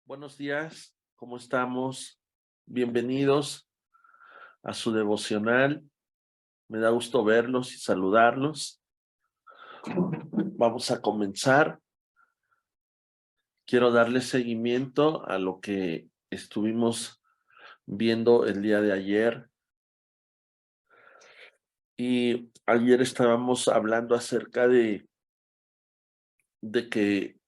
Buenos días, ¿cómo estamos? Bienvenidos a su devocional. Me da gusto verlos y saludarlos. Vamos a comenzar. Quiero darle seguimiento a lo que estuvimos viendo el día de ayer. Y ayer estábamos hablando acerca de que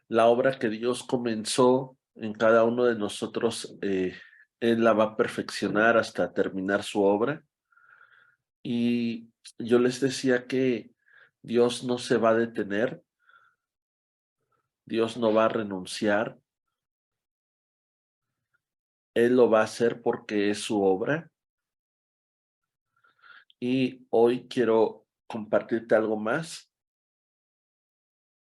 la obra que Dios comenzó en cada uno de nosotros, Él la va a perfeccionar hasta terminar su obra. Y yo les decía que Dios no se va a detener, Dios no va a renunciar, Él lo va a hacer porque es su obra. Y hoy quiero compartirte algo más.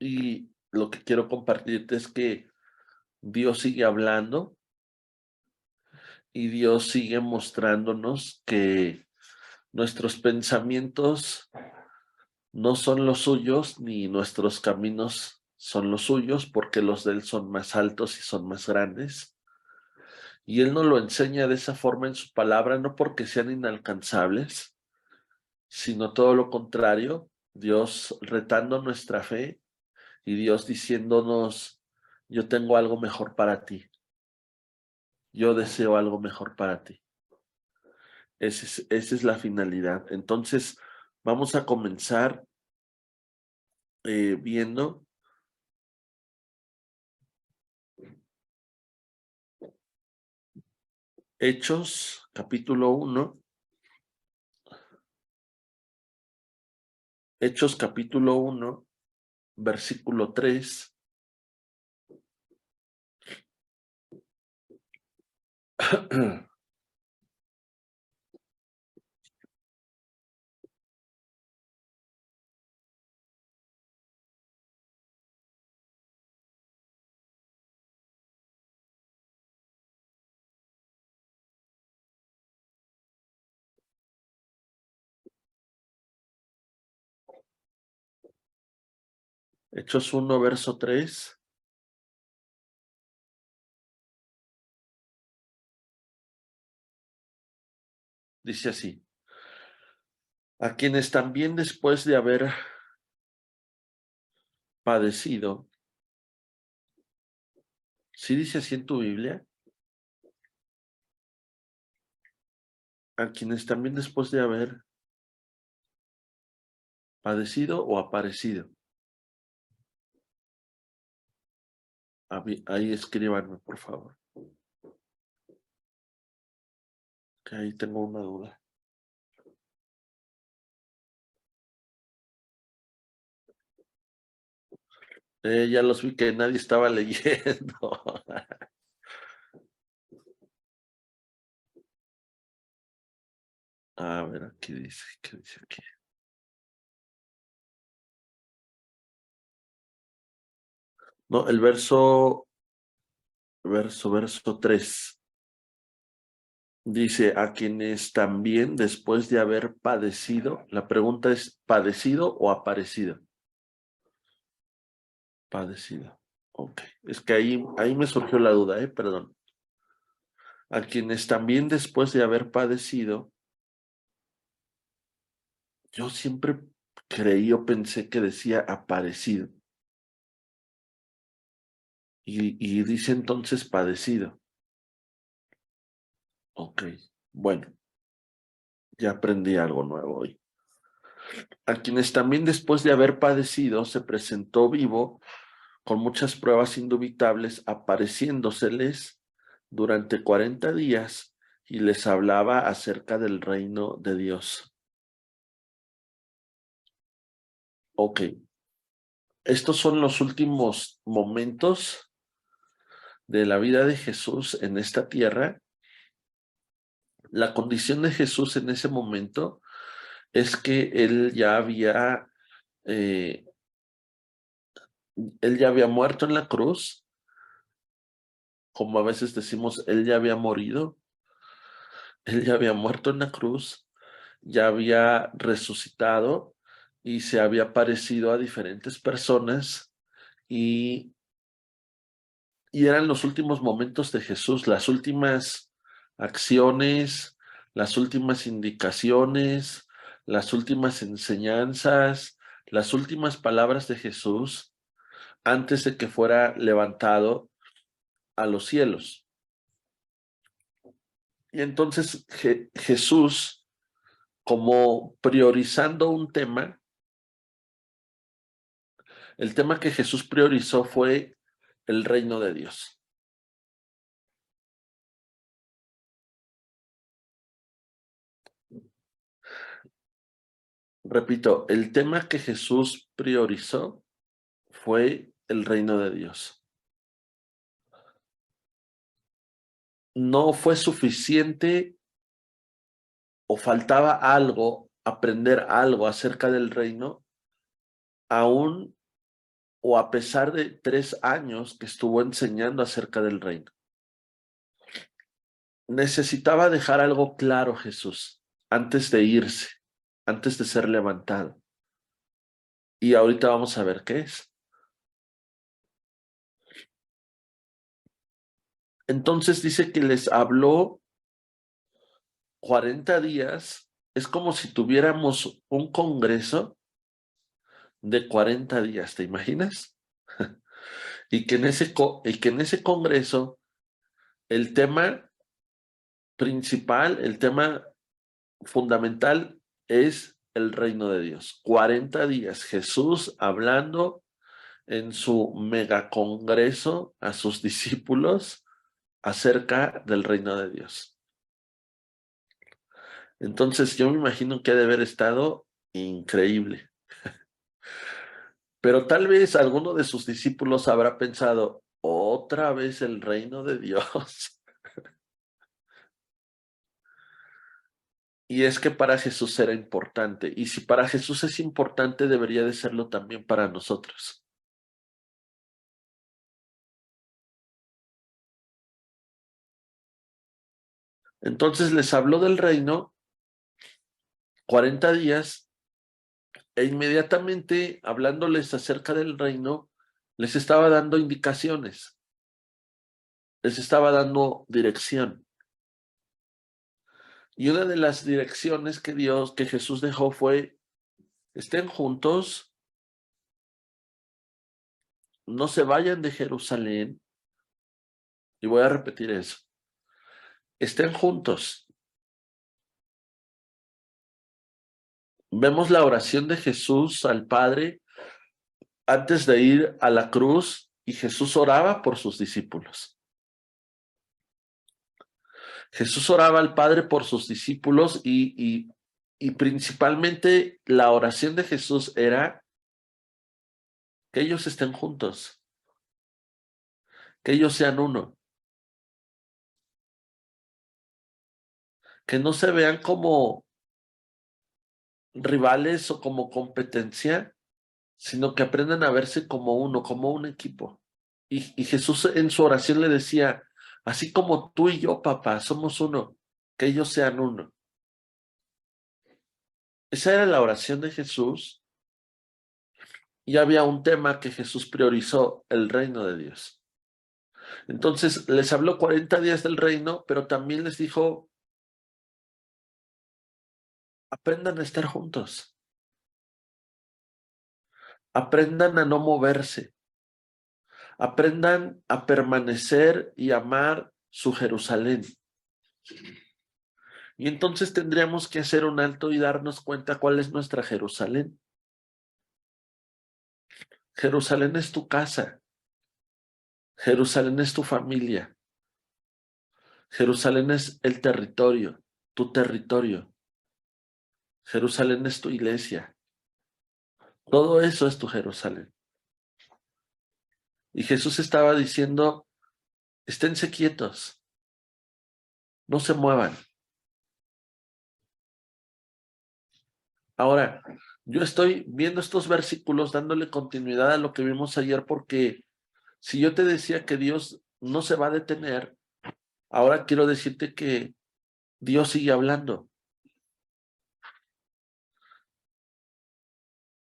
Y lo que quiero compartirte es que Dios sigue hablando y Dios sigue mostrándonos que nuestros pensamientos no son los suyos, ni nuestros caminos son los suyos, porque los de Él son más altos y son más grandes. Y Él nos lo enseña de esa forma en su palabra, no porque sean inalcanzables, sino todo lo contrario, Dios retando nuestra fe y Dios diciéndonos, yo tengo algo mejor para ti, yo deseo algo mejor para ti. Esa es la finalidad. Entonces, vamos a comenzar viendo Hechos, capítulo 1. Hechos, capítulo 1, versículo 3. Hechos 1, verso 3. Dice así: a quienes también después de haber padecido, ¿sí dice así en tu Biblia? A quienes también después de haber padecido o aparecido. Ahí escríbanme, por favor, que ahí tengo una duda. Ya los vi que nadie estaba leyendo. A ver, aquí dice, ¿qué dice aquí? No, el verso 3. Dice, a quienes también después de haber padecido, la pregunta es, ¿padecido o aparecido? Padecido. Ok, es que ahí me surgió la duda, perdón. A quienes también después de haber padecido, yo siempre creí o pensé que decía aparecido. Y dice entonces padecido. Ok, bueno, ya aprendí algo nuevo hoy. A quienes también después de haber padecido se presentó vivo con muchas pruebas indubitables, apareciéndoseles durante 40 días y les hablaba acerca del reino de Dios. Ok, estos son los últimos momentos de la vida de Jesús en esta tierra. La condición de Jesús en ese momento es que eh, él ya había muerto en la cruz, como a veces decimos, él ya había morido, él ya había muerto en la cruz, ya había resucitado y se había parecido a diferentes personas y y eran los últimos momentos de Jesús, las últimas acciones, las últimas indicaciones, las últimas enseñanzas, las últimas palabras de Jesús antes de que fuera levantado a los cielos. Y entonces Jesús, como priorizando un tema, el tema que Jesús priorizó fue el reino de Dios. Repito, el tema que Jesús priorizó fue el reino de Dios. No fue suficiente o faltaba algo, aprender algo acerca del reino, aún o a pesar de 3 años que estuvo enseñando acerca del reino. Necesitaba dejar algo claro Jesús antes de irse, antes de ser levantado. Y ahorita vamos a ver qué es. Entonces dice que les habló 40 días. Es como si tuviéramos un congreso de 40 días, ¿te imaginas? Y que en ese congreso el tema principal, el tema fundamental es el reino de Dios. 40 días Jesús hablando en su megacongreso a sus discípulos acerca del reino de Dios. Entonces yo me imagino que ha de haber estado increíble. Pero tal vez alguno de sus discípulos habrá pensado, otra vez el reino de Dios. Y es que para Jesús era importante. Y si para Jesús es importante, debería de serlo también para nosotros. Entonces les habló del reino 40 días e inmediatamente hablándoles acerca del reino, les estaba dando indicaciones, les estaba dando dirección. Y una de las direcciones que Jesús dejó fue, estén juntos, no se vayan de Jerusalén, y voy a repetir eso, estén juntos. Vemos la oración de Jesús al Padre antes de ir a la cruz y Jesús oraba por sus discípulos. Jesús oraba al Padre por sus discípulos y principalmente la oración de Jesús era que ellos estén juntos, que ellos sean uno, que no se vean como rivales o como competencia, sino que aprendan a verse como uno, como un equipo. Y Jesús en su oración le decía, así como tú y yo, papá, somos uno, que ellos sean uno. Esa era la oración de Jesús y había un tema que Jesús priorizó, el reino de Dios. Entonces les habló 40 días del reino, pero también les dijo, aprendan a estar juntos, aprendan a no moverse, aprendan a permanecer y amar su Jerusalén. Y entonces tendríamos que hacer un alto y darnos cuenta cuál es nuestra Jerusalén. Jerusalén es tu casa, Jerusalén es tu familia, Jerusalén es el territorio, tu territorio, Jerusalén es tu iglesia, todo eso es tu Jerusalén. Y Jesús estaba diciendo, esténse quietos, no se muevan. Ahora, yo estoy viendo estos versículos dándole continuidad a lo que vimos ayer porque si yo te decía que Dios no se va a detener, ahora quiero decirte que Dios sigue hablando.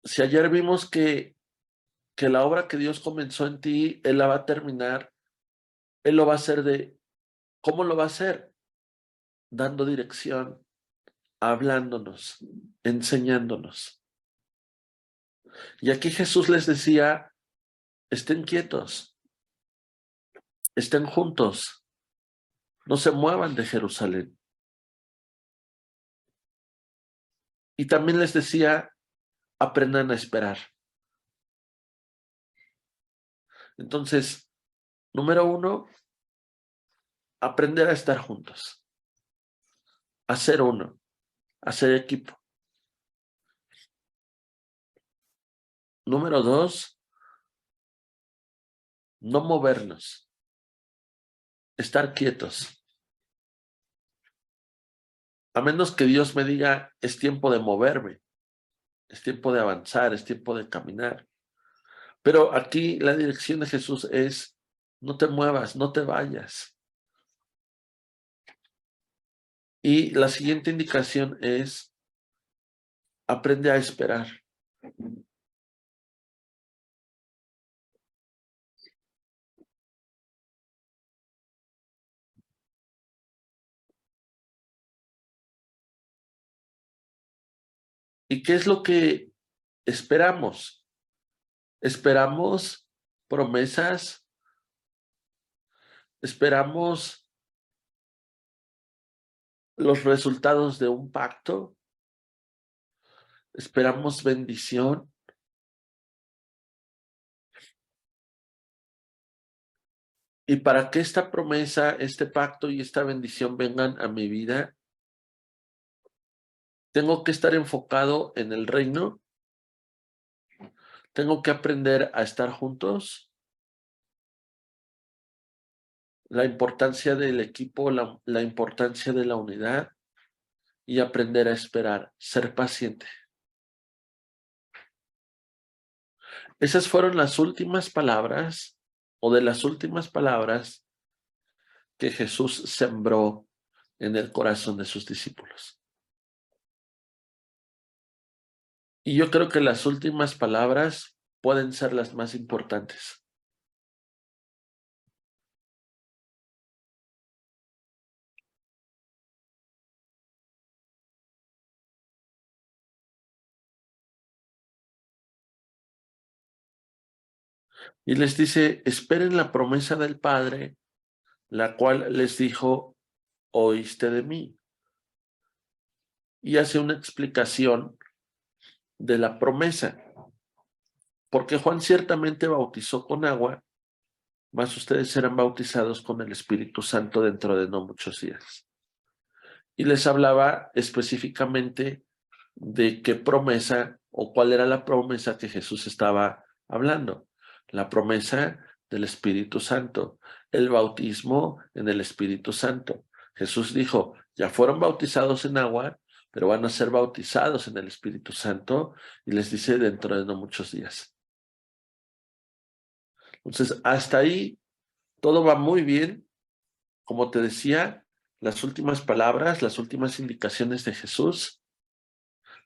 Si ayer vimos que la obra que Dios comenzó en ti, Él la va a terminar, Él lo va a hacer ¿cómo lo va a hacer? Dando dirección, hablándonos, enseñándonos. Y aquí Jesús les decía, estén quietos, estén juntos, no se muevan de Jerusalén. Y también les decía, aprendan a esperar. Entonces, número 1, aprender a estar juntos, a ser uno, a ser equipo. Número 2, no movernos, estar quietos. A menos que Dios me diga, es tiempo de moverme, es tiempo de avanzar, es tiempo de caminar. Pero aquí la dirección de Jesús es, no te muevas, no te vayas. Y la siguiente indicación es, aprende a esperar. ¿Y qué es lo que esperamos? Esperamos promesas, esperamos los resultados de un pacto, esperamos bendición. Y para que esta promesa, este pacto y esta bendición vengan a mi vida, tengo que estar enfocado en el reino, tengo que aprender a estar juntos, la importancia del equipo, la importancia de la unidad y aprender a esperar, ser paciente. Esas fueron las últimas palabras o de las últimas palabras que Jesús sembró en el corazón de sus discípulos. Y yo creo que las últimas palabras pueden ser las más importantes. Y les dice, esperen la promesa del Padre, la cual les dijo, oíste de mí. Y hace una explicación de la promesa. Porque Juan ciertamente bautizó con agua, mas ustedes serán bautizados con el Espíritu Santo dentro de no muchos días. Y les hablaba específicamente de qué promesa o cuál era la promesa que Jesús estaba hablando. La promesa del Espíritu Santo, el bautismo en el Espíritu Santo. Jesús dijo, ya fueron bautizados en agua, pero van a ser bautizados en el Espíritu Santo, y les dice dentro de no muchos días. Entonces, hasta ahí todo va muy bien. Como te decía, las últimas palabras, las últimas indicaciones de Jesús,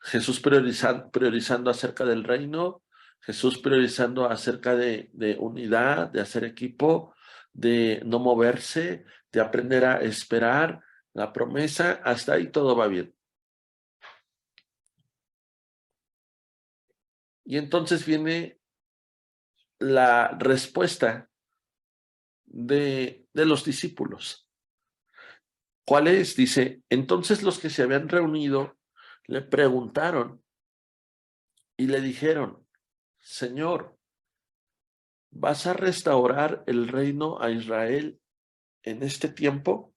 Jesús priorizando acerca del reino, Jesús priorizando acerca de unidad, de hacer equipo, de no moverse, de aprender a esperar la promesa. Hasta ahí todo va bien. Y entonces viene la respuesta de los discípulos. ¿Cuál es? Dice, entonces los que se habían reunido le preguntaron y le dijeron, Señor, ¿vas a restaurar el reino a Israel en este tiempo?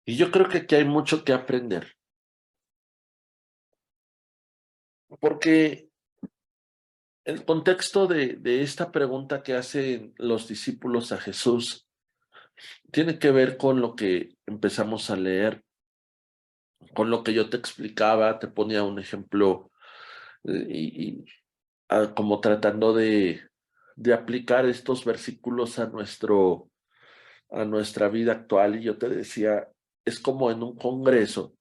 Y yo creo que aquí hay mucho que aprender, porque el contexto de esta pregunta que hacen los discípulos a Jesús tiene que ver con lo que empezamos a leer, con lo que yo te explicaba, te ponía un ejemplo como tratando de aplicar estos versículos a nuestra vida actual. Y yo te decía, es como en un congreso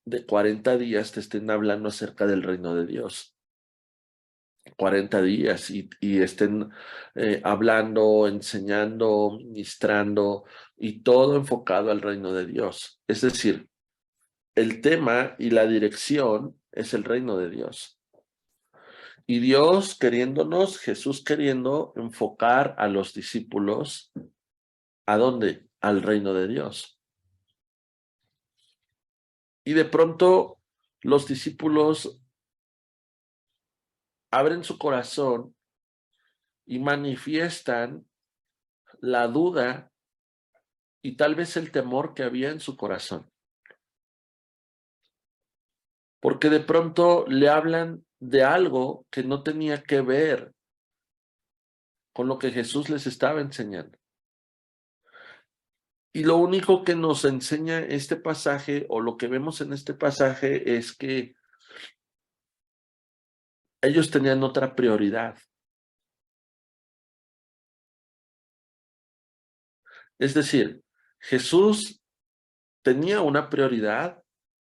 de 40 días te estén hablando acerca del reino de Dios. 40 días y estén hablando, enseñando, ministrando y todo enfocado al reino de Dios. Es decir, el tema y la dirección es el reino de Dios. Y Dios queriéndonos, Jesús queriendo enfocar a los discípulos, ¿a dónde? Al reino de Dios. Y de pronto los discípulos abren su corazón y manifiestan la duda y tal vez el temor que había en su corazón. Porque de pronto le hablan de algo que no tenía que ver con lo que Jesús les estaba enseñando. Y lo único que nos enseña este pasaje, o lo que vemos en este pasaje, es que ellos tenían otra prioridad. Es decir, Jesús tenía una prioridad,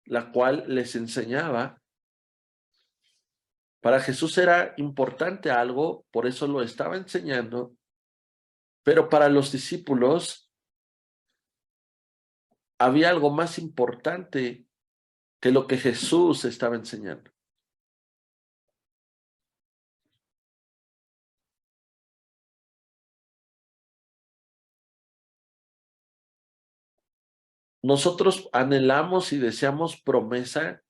la cual les enseñaba. Para Jesús era importante algo, por eso lo estaba enseñando, pero para los discípulos había algo más importante que lo que Jesús estaba enseñando. Nosotros anhelamos y deseamos promesa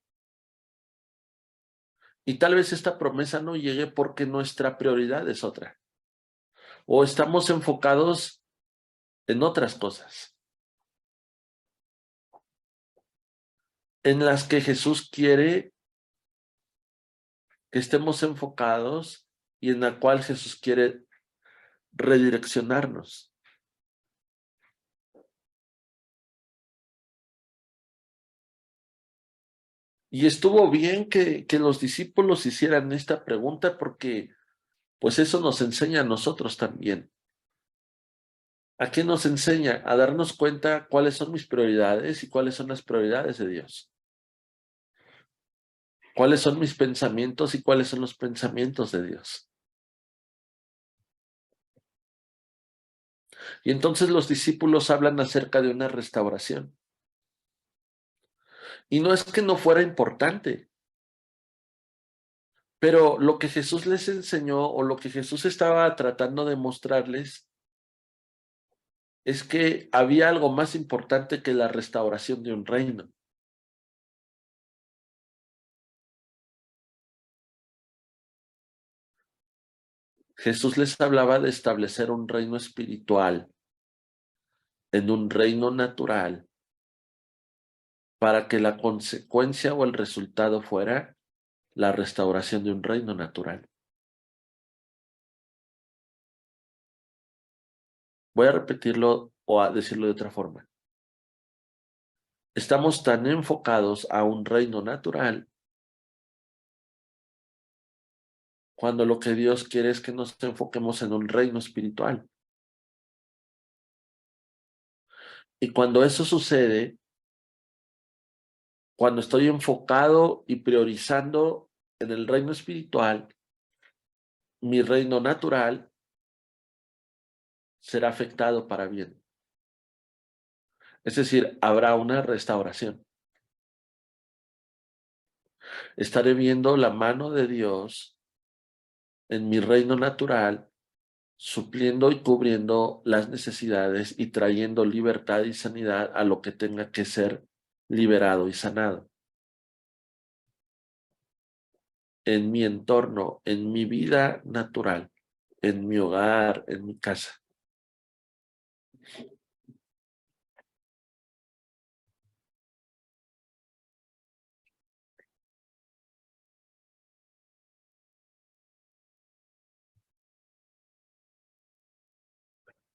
y tal vez esta promesa no llegue porque nuestra prioridad es otra o estamos enfocados en otras cosas en las que Jesús quiere que estemos enfocados y en la cual Jesús quiere redireccionarnos. Y estuvo bien que los discípulos hicieran esta pregunta porque pues eso nos enseña a nosotros también. ¿A qué nos enseña? A darnos cuenta cuáles son mis prioridades y cuáles son las prioridades de Dios. Cuáles son mis pensamientos y cuáles son los pensamientos de Dios. Y entonces los discípulos hablan acerca de una restauración. Y no es que no fuera importante, pero lo que Jesús les enseñó o lo que Jesús estaba tratando de mostrarles es que había algo más importante que la restauración de un reino. Jesús les hablaba de establecer un reino espiritual en un reino natural para que la consecuencia o el resultado fuera la restauración de un reino natural. Voy a repetirlo o a decirlo de otra forma. Estamos tan enfocados a un reino natural cuando lo que Dios quiere es que nos enfoquemos en un reino espiritual. Y cuando eso sucede, cuando estoy enfocado y priorizando en el reino espiritual, mi reino natural será afectado para bien. Es decir, habrá una restauración. Estaré viendo la mano de Dios en mi reino natural, supliendo y cubriendo las necesidades y trayendo libertad y sanidad a lo que tenga que ser liberado y sanado. En mi entorno, en mi vida natural, en mi hogar, en mi casa.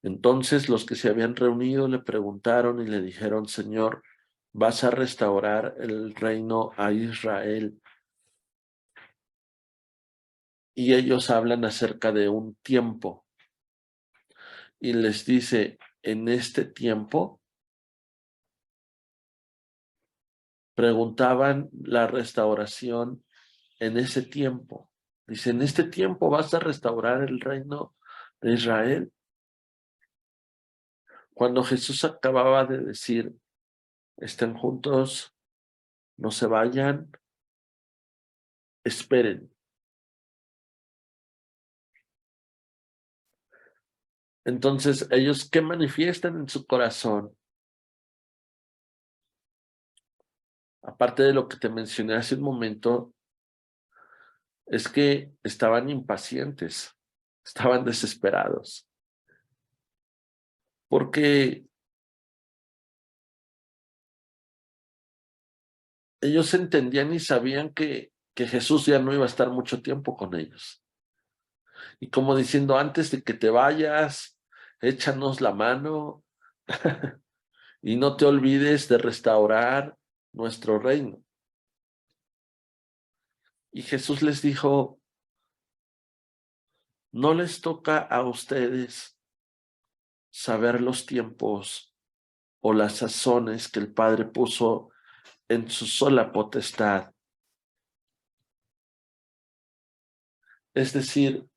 Entonces los que se habían reunido le preguntaron y le dijeron, Señor, ¿vas a restaurar el reino a Israel? Y ellos hablan acerca de un tiempo y les dice, en este tiempo, preguntaban la restauración en ese tiempo. Dice, en este tiempo vas a restaurar el reino de Israel. Cuando Jesús acababa de decir, estén juntos, no se vayan, esperen. Entonces, ellos, ¿qué manifiestan en su corazón? Aparte de lo que te mencioné hace un momento, es que estaban impacientes, estaban desesperados, porque ellos entendían y sabían que Jesús ya no iba a estar mucho tiempo con ellos. Y como diciendo, antes de que te vayas, échanos la mano y no te olvides de restaurar nuestro reino. Y Jesús les dijo, no les toca a ustedes saber los tiempos o las sazones que el Padre puso en su sola potestad. Es decir,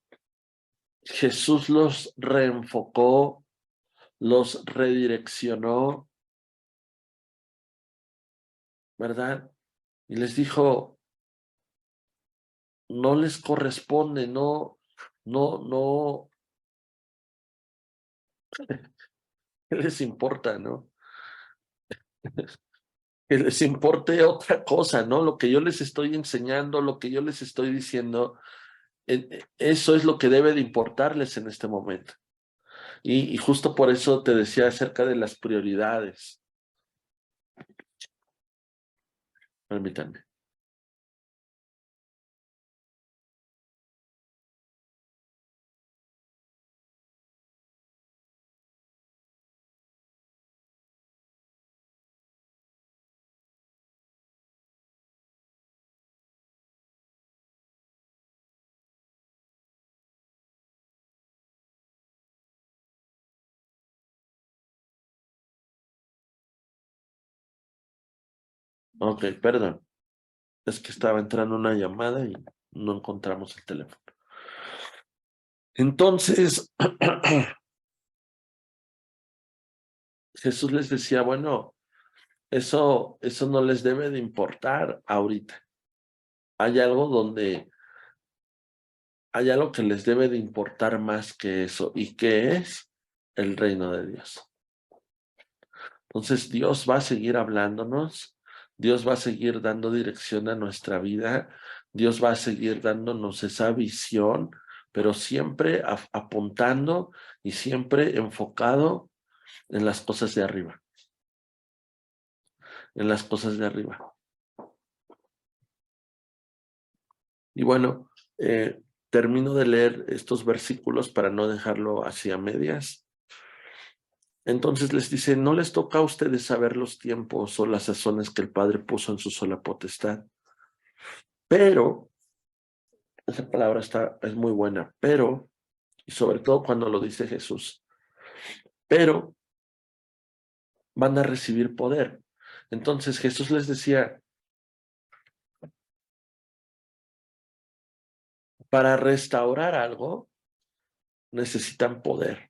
Jesús los reenfocó, los redireccionó, ¿verdad? Y les dijo, no les corresponde, no, ¿qué les importa, no? Que les importe otra cosa, ¿no? Lo que yo les estoy enseñando, lo que yo les estoy diciendo, eso es lo que debe de importarles en este momento. Y justo por eso te decía acerca de las prioridades. Permítanme. Ok, perdón. Es que estaba entrando una llamada y no encontramos el teléfono. Entonces, Jesús les decía, bueno, eso no les debe de importar ahorita. Hay algo que les debe de importar más que eso. ¿Y qué es? El reino de Dios. Entonces, Dios va a seguir hablándonos, Dios va a seguir dando dirección a nuestra vida, Dios va a seguir dándonos esa visión, pero siempre apuntando y siempre enfocado en las cosas de arriba, en las cosas de arriba. Y bueno, termino de leer estos versículos para no dejarlo así a medias. Entonces les dice, no les toca a ustedes saber los tiempos o las sazones que el Padre puso en su sola potestad, pero, esa palabra es muy buena, pero, y sobre todo cuando lo dice Jesús, pero van a recibir poder. Entonces Jesús les decía, para restaurar algo necesitan poder.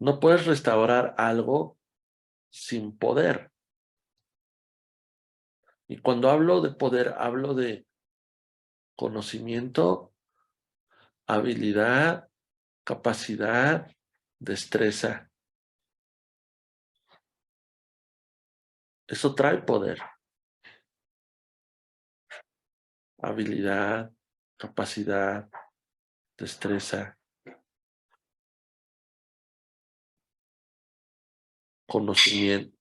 No puedes restaurar algo sin poder. Y cuando hablo de poder, hablo de conocimiento, habilidad, capacidad, destreza. Eso trae poder. Habilidad, capacidad, destreza,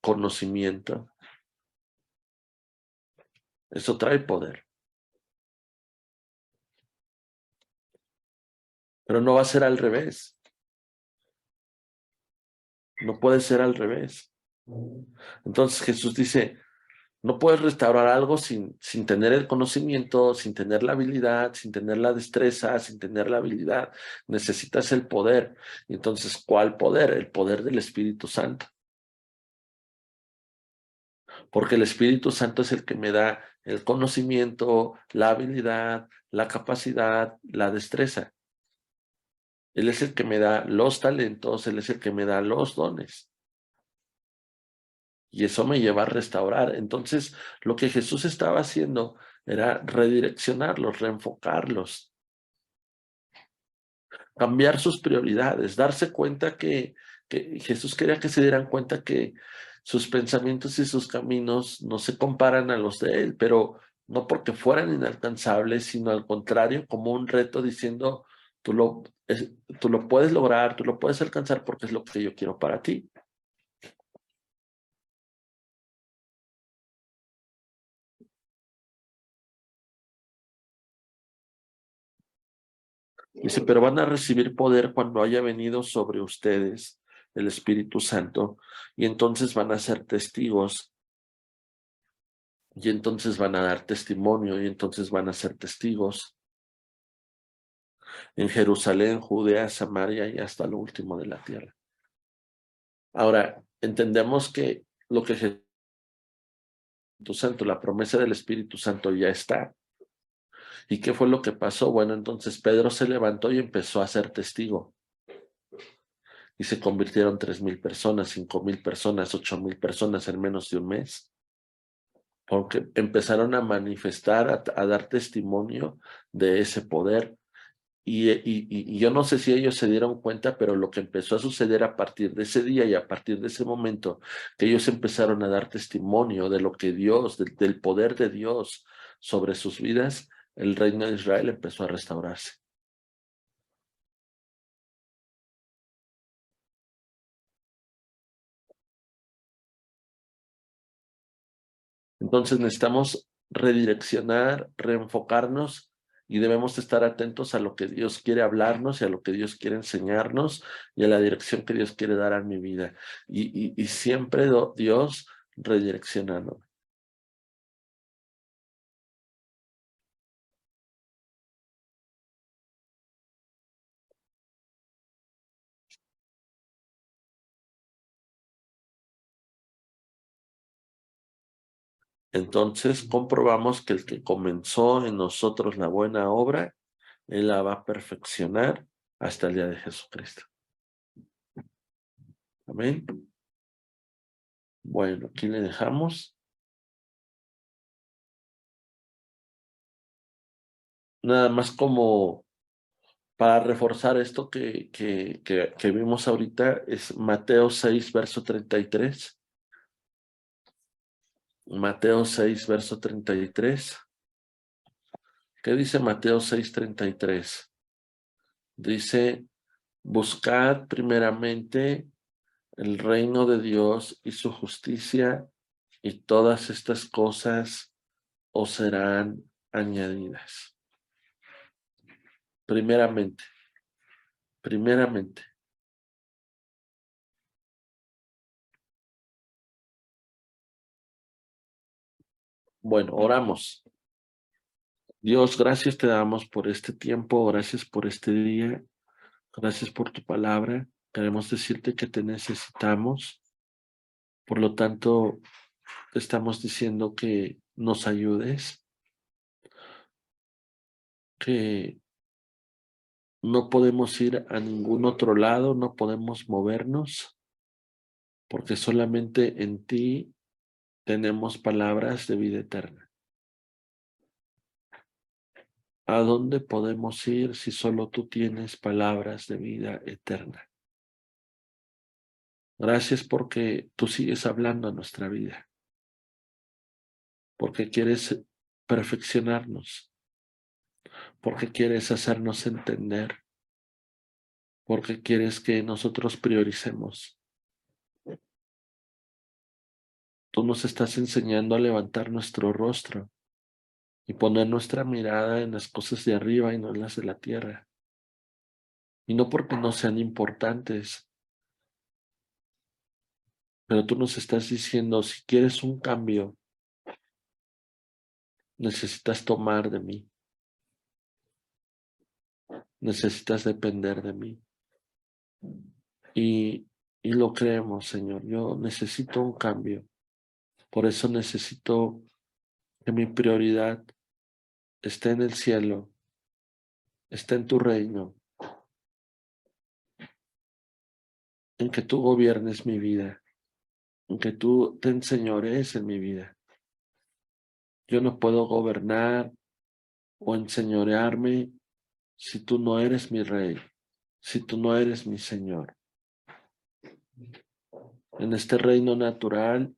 conocimiento. Eso trae poder. Pero no va a ser al revés. No puede ser al revés. Entonces Jesús dice, no puedes restaurar algo sin tener el conocimiento, sin tener la habilidad, sin tener la destreza, sin tener la habilidad. Necesitas el poder. Entonces, ¿cuál poder? El poder del Espíritu Santo. Porque el Espíritu Santo es el que me da el conocimiento, la habilidad, la capacidad, la destreza. Él es el que me da los talentos, Él es el que me da los dones. Y eso me lleva a restaurar. Entonces, lo que Jesús estaba haciendo era redireccionarlos, reenfocarlos, cambiar sus prioridades, darse cuenta que Jesús quería que se dieran cuenta que sus pensamientos y sus caminos no se comparan a los de Él, pero no porque fueran inalcanzables, sino al contrario, como un reto diciendo, tú lo puedes lograr, tú lo puedes alcanzar porque es lo que yo quiero para ti. Dice, pero van a recibir poder cuando haya venido sobre ustedes el Espíritu Santo, y entonces van a ser testigos, y entonces van a dar testimonio, y entonces van a ser testigos en Jerusalén, Judea, Samaria y hasta lo último de la tierra. Ahora, entendemos que lo que Jesús Santo, la promesa del Espíritu Santo ya está. ¿Y qué fue lo que pasó? Bueno, entonces Pedro se levantó y empezó a ser testigo. Y se convirtieron 3,000 personas, 5,000 personas, 8,000 personas en menos de un mes. Porque empezaron a manifestar, a dar testimonio de ese poder. Y yo no sé si ellos se dieron cuenta, pero lo que empezó a suceder a partir de ese día y a partir de ese momento, que ellos empezaron a dar testimonio de lo que Dios, del poder de Dios sobre sus vidas, el reino de Israel empezó a restaurarse. Entonces necesitamos redireccionar, reenfocarnos y debemos estar atentos a lo que Dios quiere hablarnos y a lo que Dios quiere enseñarnos y a la dirección que Dios quiere dar a mi vida. Y siempre Dios redireccionando. Entonces comprobamos que el que comenzó en nosotros la buena obra, Él la va a perfeccionar hasta el día de Jesucristo. Amén. Bueno, aquí le dejamos. Nada más como para reforzar esto que vimos ahorita, es Mateo 6, verso 33. Mateo 6, verso 33. ¿Qué dice Mateo 6, 33? Dice, buscad primeramente el reino de Dios y su justicia, y todas estas cosas os serán añadidas. Primeramente, primeramente. Bueno, oramos. Dios, gracias te damos por este tiempo, gracias por este día, gracias por tu palabra. Queremos decirte que te necesitamos. Por lo tanto, te estamos diciendo que nos ayudes, que no podemos ir a ningún otro lado, no podemos movernos, porque solamente en ti tenemos palabras de vida eterna. ¿A dónde podemos ir si solo tú tienes palabras de vida eterna? Gracias porque tú sigues hablando a nuestra vida, porque quieres perfeccionarnos, porque quieres hacernos entender, porque quieres que nosotros prioricemos. Tú nos estás enseñando a levantar nuestro rostro y poner nuestra mirada en las cosas de arriba y no en las de la tierra. Y no porque no sean importantes, pero tú nos estás diciendo, si quieres un cambio, necesitas tomar de mí, necesitas depender de mí. Y, y lo creemos, Señor. Yo necesito un cambio. Por eso necesito que mi prioridad esté en el cielo, esté en tu reino, en que tú gobiernes mi vida, en que tú te enseñorees en mi vida. Yo no puedo gobernar o enseñorearme si tú no eres mi rey, si tú no eres mi Señor. En este reino natural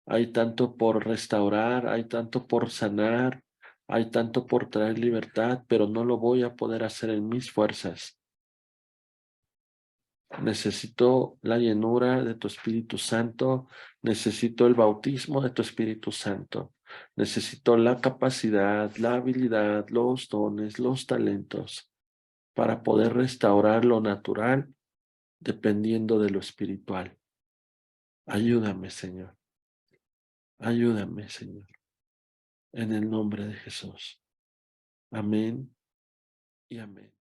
hay tanto por restaurar, hay tanto por sanar, hay tanto por traer libertad, pero no lo voy a poder hacer en mis fuerzas. Necesito la llenura de tu Espíritu Santo, necesito el bautismo de tu Espíritu Santo, necesito la capacidad, la habilidad, los dones, los talentos para poder restaurar lo natural dependiendo de lo espiritual. Ayúdame, Señor. Ayúdame, Señor. En el nombre de Jesús. Amén y amén.